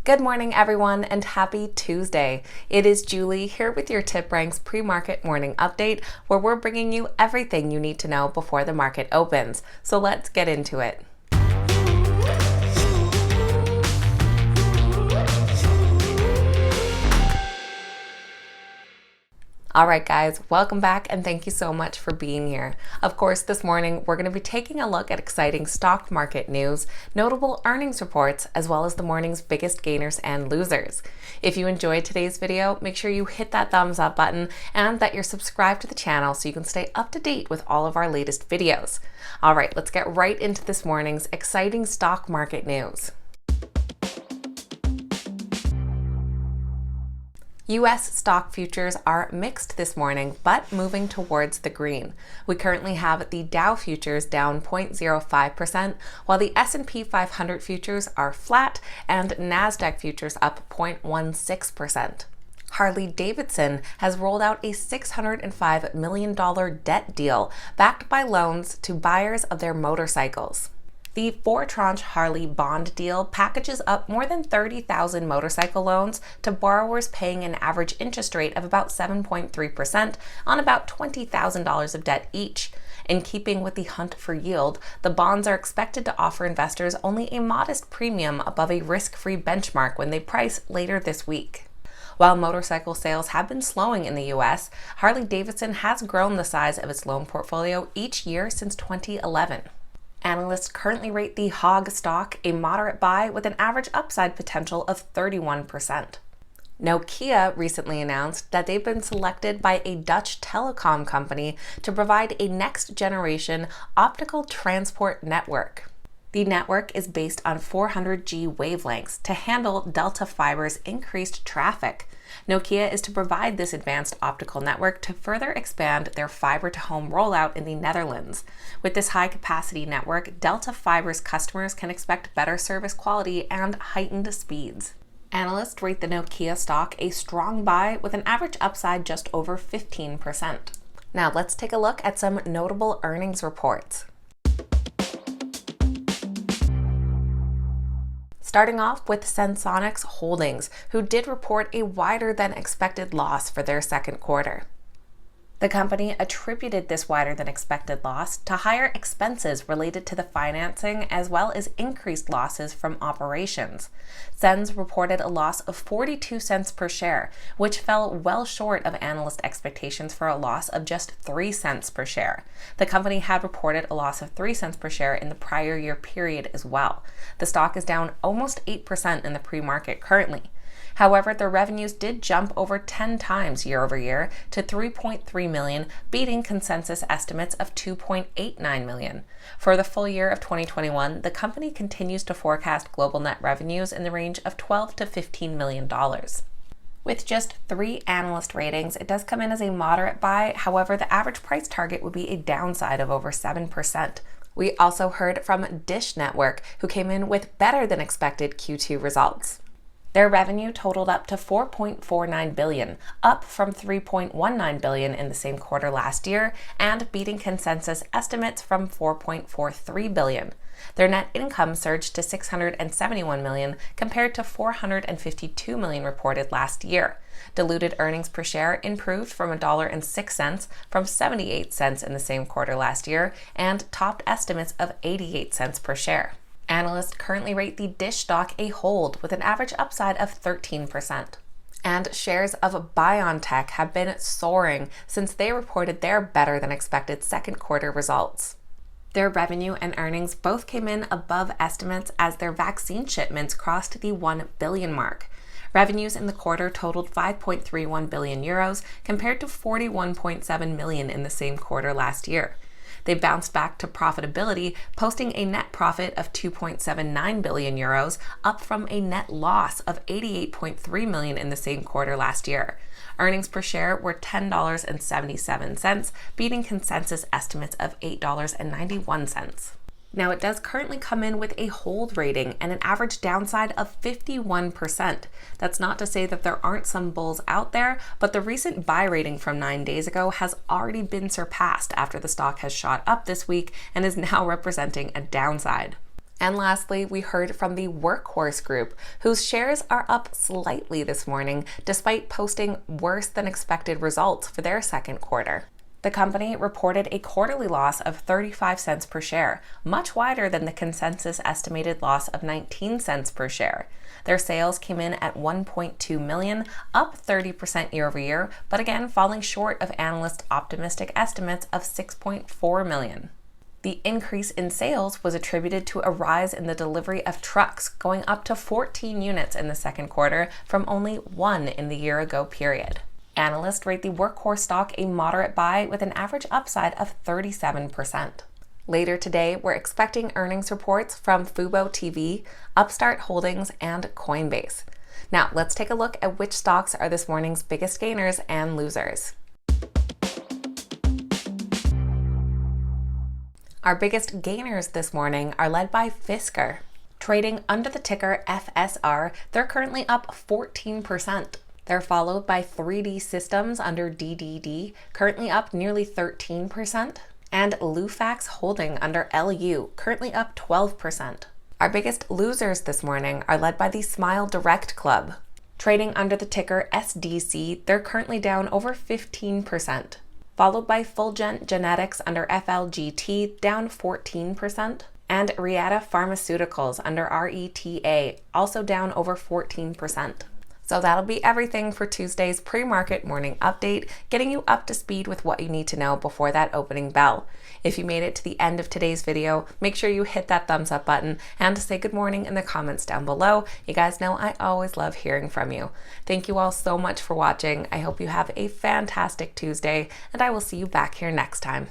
Good morning, everyone, and happy Tuesday. It is Julie here with your TipRanks pre-market morning update, where we're bringing you everything you need to know before the market opens. So let's get into it. All right, guys, welcome back and thank you so much for being here. Of course, this morning we're going to be taking a look at exciting stock market news, notable earnings reports, as well as the morning's biggest gainers and losers. If you enjoyed today's video, make sure you hit that thumbs up button and that you're subscribed to the channel so you can stay up to date with all of our latest videos. All right, let's get right into this morning's exciting stock market news. U.S. stock futures are mixed this morning, but moving towards the green. We currently have the Dow futures down 0.05%, while the S&P 500 futures are flat and NASDAQ futures up 0.16%. Harley-Davidson has rolled out a $605 million debt deal backed by loans to buyers of their motorcycles. The 4-tranche Harley bond deal packages up more than 30,000 motorcycle loans to borrowers paying an average interest rate of about 7.3% on about $20,000 of debt each. In keeping with the hunt for yield, the bonds are expected to offer investors only a modest premium above a risk-free benchmark when they price later this week. While motorcycle sales have been slowing in the U.S., Harley-Davidson has grown the size of its loan portfolio each year since 2011. Analysts currently rate the HOG stock a moderate buy with an average upside potential of 31%. Nokia recently announced that they've been selected by a Dutch telecom company to provide a next-generation optical transport network. The network is based on 400G wavelengths to handle Delta Fiber's increased traffic. Nokia is to provide this advanced optical network to further expand their fiber-to-home rollout in the Netherlands. With this high-capacity network, Delta Fiber's customers can expect better service quality and heightened speeds. Analysts rate the Nokia stock a strong buy with an average upside just over 15%. Now let's take a look at some notable earnings reports. Starting off with SENS Holdings, who did report a wider than expected loss for their second quarter. The company attributed this wider than expected loss to higher expenses related to the financing as well as increased losses from operations. SENS reported a loss of 42 cents per share, which fell well short of analyst expectations for a loss of just 3 cents per share. The company had reported a loss of 3 cents per share in the prior year period as well. The stock is down almost 8% in the pre-market currently. However, their revenues did jump over 10 times year over year to $3.3 million, beating consensus estimates of $2.89 million. For the full year of 2021, the company continues to forecast global net revenues in the range of $12 to $15 million. With just 3 analyst ratings, it does come in as a moderate buy. However, the average price target would be a downside of over 7%. We also heard from Dish Network, who came in with better than expected Q2 results. Their revenue totaled up to $4.49 billion, up from $3.19 billion in the same quarter last year, and beating consensus estimates from $4.43 billion. Their net income surged to $671 million compared to $452 million reported last year. Diluted earnings per share improved from $1.06 from 78 cents in the same quarter last year, and topped estimates of 88 cents per share. Analysts currently rate the Dish stock a hold with an average upside of 13%. And shares of BNTX have been soaring since they reported their better than expected second quarter results. Their revenue and earnings both came in above estimates as their vaccine shipments crossed the 1 billion mark. Revenues in the quarter totaled 5.31 billion euros compared to 41.7 million in the same quarter last year. They bounced back to profitability, posting a net profit of 2.79 billion euros, up from a net loss of 88.3 million in the same quarter last year. Earnings per share were $10.77, beating consensus estimates of $8.91. Now, it does currently come in with a hold rating and an average downside of 51%. That's not to say that there aren't some bulls out there, but the recent buy rating from 9 days ago has already been surpassed after the stock has shot up this week and is now representing a downside. And lastly, we heard from the Workhorse Group, whose shares are up slightly this morning despite posting worse than expected results for their second quarter. The company reported a quarterly loss of 35 cents per share, much wider than the consensus estimated loss of 19 cents per share. Their sales came in at 1.2 million, up 30% year over year, but again falling short of analyst optimistic estimates of 6.4 million. The increase in sales was attributed to a rise in the delivery of trucks, going up to 14 units in the second quarter from only 1 in the year-ago period. Analysts rate the Workhorse stock a moderate buy with an average upside of 37%. Later today, we're expecting earnings reports from Fubo TV, Upstart Holdings, and Coinbase. Now, let's take a look at which stocks are this morning's biggest gainers and losers. Our biggest gainers this morning are led by Fisker. Trading under the ticker FSR, they're currently up 14%. They're followed by 3D Systems under DDD, currently up nearly 13%, and Lufax Holding under LU, currently up 12%. Our biggest losers this morning are led by the Smile Direct Club. Trading under the ticker SDC, they're currently down over 15%, followed by Fulgent Genetics under FLGT, down 14%, and Reata Pharmaceuticals under RETA, also down over 14%. So that'll be everything for Tuesday's pre-market morning update, getting you up to speed with what you need to know before that opening bell. If you made it to the end of today's video, make sure you hit that thumbs up button and say good morning in the comments down below. You guys know I always love hearing from you. Thank you all so much for watching. I hope you have a fantastic Tuesday, and I will see you back here next time.